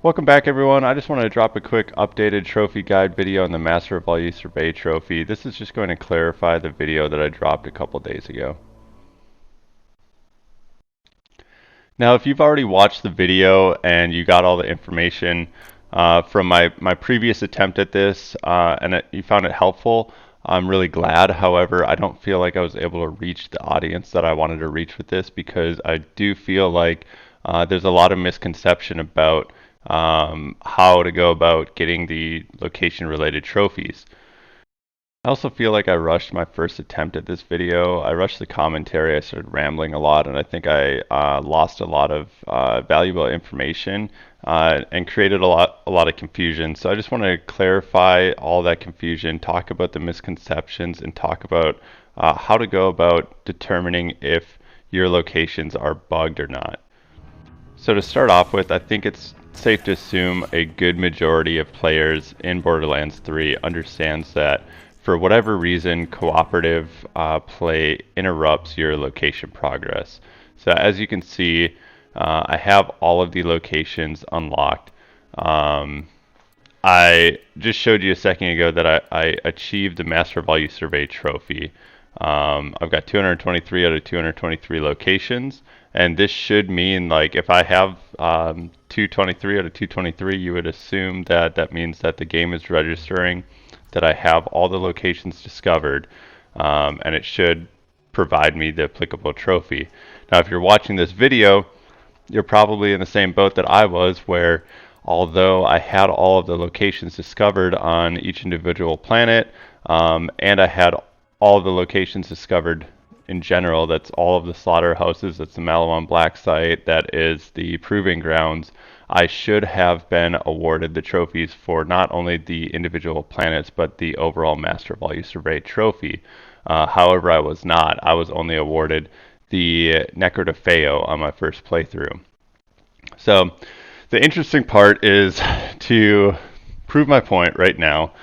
Welcome back everyone. I just wanted to drop a quick updated trophy guide video on the Master of Value Survey trophy. This is just going to clarify the video that I dropped a couple days ago. Now if you've already watched the video and you got all the information from my previous attempt at this and you found it helpful, I'm really glad. However, I don't feel like I was able to reach the audience that I wanted to reach with this because I do feel like there's a lot of misconception about how to go about getting the location related trophies. I also feel like I rushed my first attempt at this video. I rushed the commentary, I started rambling a lot, and I think I lost a lot of valuable information and created a lot of confusion. So I just want to clarify all that confusion, talk about the misconceptions, and talk about how to go about determining if your locations are bugged or not. So to start off with, I think it's safe to assume a good majority of players in Borderlands 3 understands that for whatever reason, cooperative play interrupts your location progress. So as you can see, I have all of the locations unlocked. I just showed you a second ago that I achieved the Master Value Survey trophy. I've got 223 out of 223 locations, and this should mean, like, if I have 223 out of 223, you would assume that that means that the game is registering that I have all the locations discovered, and it should provide me the applicable trophy. Now, if you're watching this video, you're probably in the same boat that I was, where although I had all of the locations discovered on each individual planet, and I had all of the locations discovered in general, that's all of the slaughterhouses, that's the Malawan Black site, that is the proving grounds, I should have been awarded the trophies for not only the individual planets, but the overall Master Value Survey trophy. However, I was not. I was only awarded the Necrotafeo on my first playthrough. So the interesting part is to prove my point right now.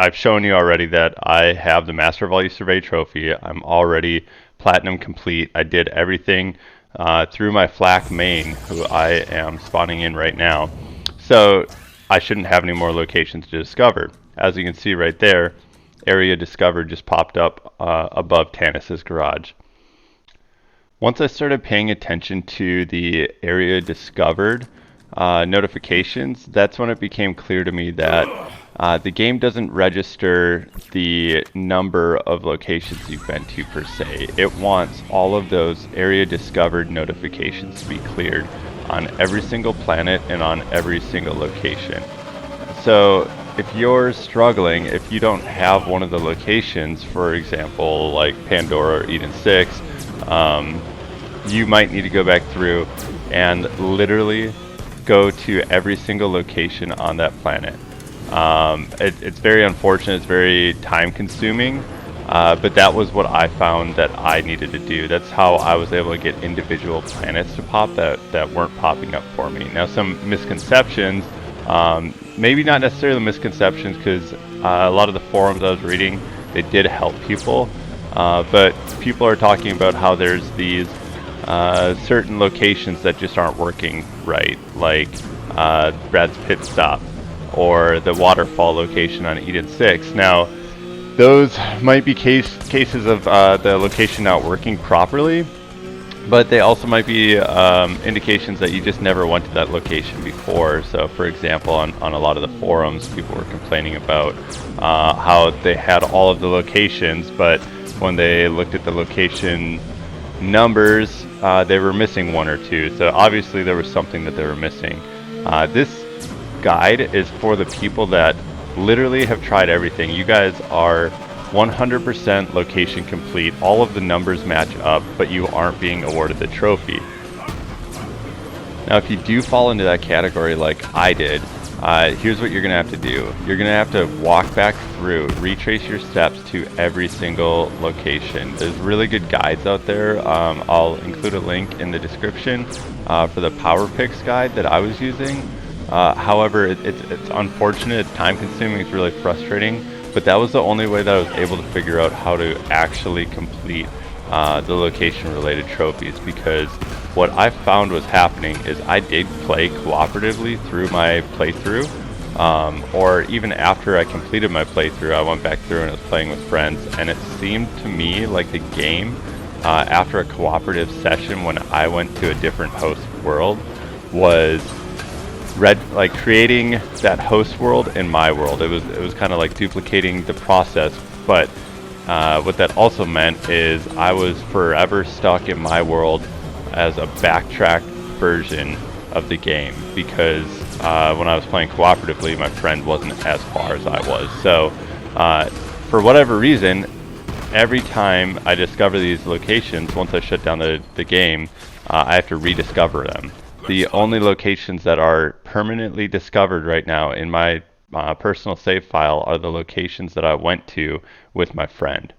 I've shown you already that I have the Master Value Survey trophy. I'm already platinum complete. I did everything through my flak main, who I am spawning in right now. So I shouldn't have any more locations to discover. As you can see right there, area discovered just popped up above Tannis's garage. Once I started paying attention to the area discovered notifications, that's when it became clear to me that the game doesn't register the number of locations you've been to per se. It wants all of those area discovered notifications to be cleared on every single planet and on every single location. So if you're struggling, if you don't have one of the locations, for example, like Pandora or Eden 6, you might need to go back through and literally go to every single location on that planet. It's very unfortunate, it's very time consuming, but that was what I found that I needed to do. That's how I was able to get individual planets to pop that weren't popping up for me. Now, some misconceptions, maybe not necessarily misconceptions, because a lot of the forums I was reading, they did help people, but people are talking about how there's these certain locations that just aren't working right, like Brad's Pit Stop or the waterfall location on Eden 6. Now, those might be cases of the location not working properly, but they also might be indications that you just never went to that location before. So for example, on a lot of the forums, people were complaining about how they had all of the locations, but when they looked at the location numbers, they were missing one or two. So obviously there was something that they were missing. This guide is for the people that literally have tried everything. You guys are 100% location complete. All of the numbers match up, but you aren't being awarded the trophy. Now, if you do fall into that category like I did, here's what you're going to have to do. You're going to have to walk back through, retrace your steps to every single location. There's really good guides out there. I'll include a link in the description for the Power Picks guide that I was using. However, it's unfortunate, it's time consuming, it's really frustrating, but that was the only way that I was able to figure out how to actually complete the location related trophies, because what I found was happening is I did play cooperatively through my playthrough, or even after I completed my playthrough, I went back through and was playing with friends, and it seemed to me like the game, after a cooperative session when I went to a different host world, was like creating that host world in my world. It was kind of like duplicating the process, but what that also meant is I was forever stuck in my world as a backtracked version of the game, because when I was playing cooperatively, my friend wasn't as far as I was. So for whatever reason, every time I discover these locations, once I shut down the game, I have to rediscover them. The only locations that are permanently discovered right now in my personal save file are the locations that I went to with my friend.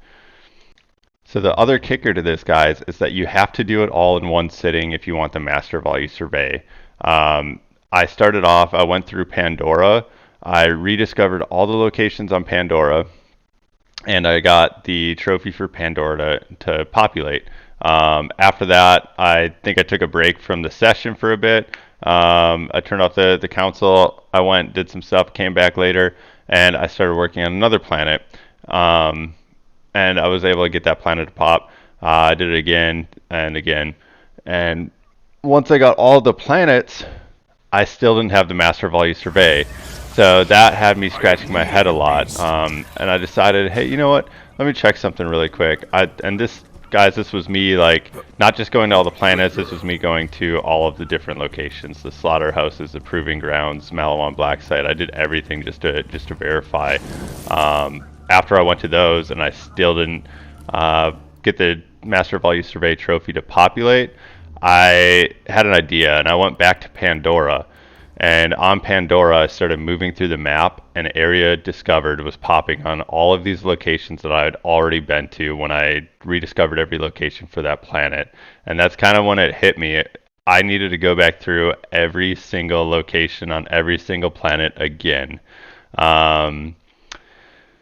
So the other kicker to this, guys, is that you have to do it all in one sitting if you want the master value survey. I started off, I went through Pandora, I rediscovered all the locations on Pandora, and I got the trophy for Pandora to populate. After that, I think I took a break from the session for a bit. I turned off the console. I went, did some stuff, came back later, and I started working on another planet. And I was able to get that planet to pop. I did it again and again. And once I got all the planets, I still didn't have the master value survey. So that had me scratching my head a lot. And I decided, hey, you know what? Let me check something really quick. Guys, this was me, like, not just going to all the planets, this was me going to all of the different locations, the slaughterhouses, the proving grounds, Malawan Black Site. I did everything just to verify. After I went to those and I still didn't get the Master Value Survey trophy to populate, I had an idea and I went back to Pandora. And on Pandora, I started moving through the map, and area discovered was popping on all of these locations that I had already been to when I rediscovered every location for that planet. And that's kind of when it hit me. I needed to go back through every single location on every single planet again.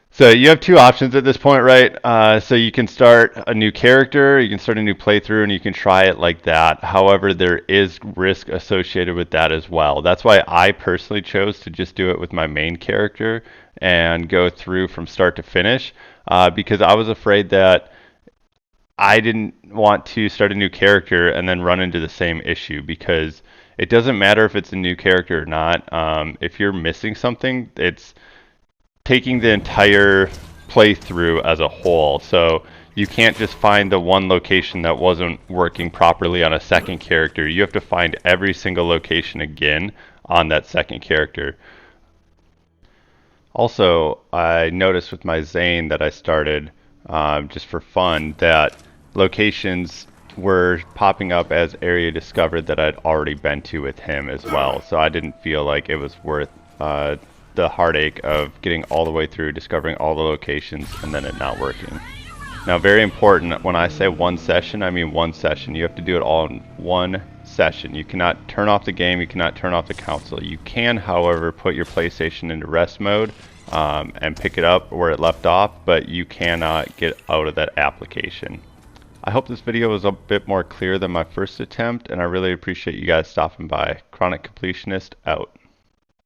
So you have two options at this point, right? So you can start a new character, you can start a new playthrough, and you can try it like that. However, there is risk associated with that as well. That's why I personally chose to just do it with my main character and go through from start to finish, because I was afraid that I didn't want to start a new character and then run into the same issue, because it doesn't matter if it's a new character or not. If you're missing something, it's taking the entire playthrough as a whole. So you can't just find the one location that wasn't working properly on a second character. You have to find every single location again on that second character. Also, I noticed with my Zane that I started just for fun that locations were popping up as area discovered that I'd already been to with him as well. So I didn't feel like it was worth the heartache of getting all the way through, discovering all the locations, and then it not working. Now, very important, when I say one session, I mean one session. You have to do it all in one session. You cannot turn off the game, you cannot turn off the console. You can, however, put your PlayStation into rest mode and pick it up where it left off, but you cannot get out of that application. I hope this video was a bit more clear than my first attempt, and I really appreciate you guys stopping by. Chronic Completionist out.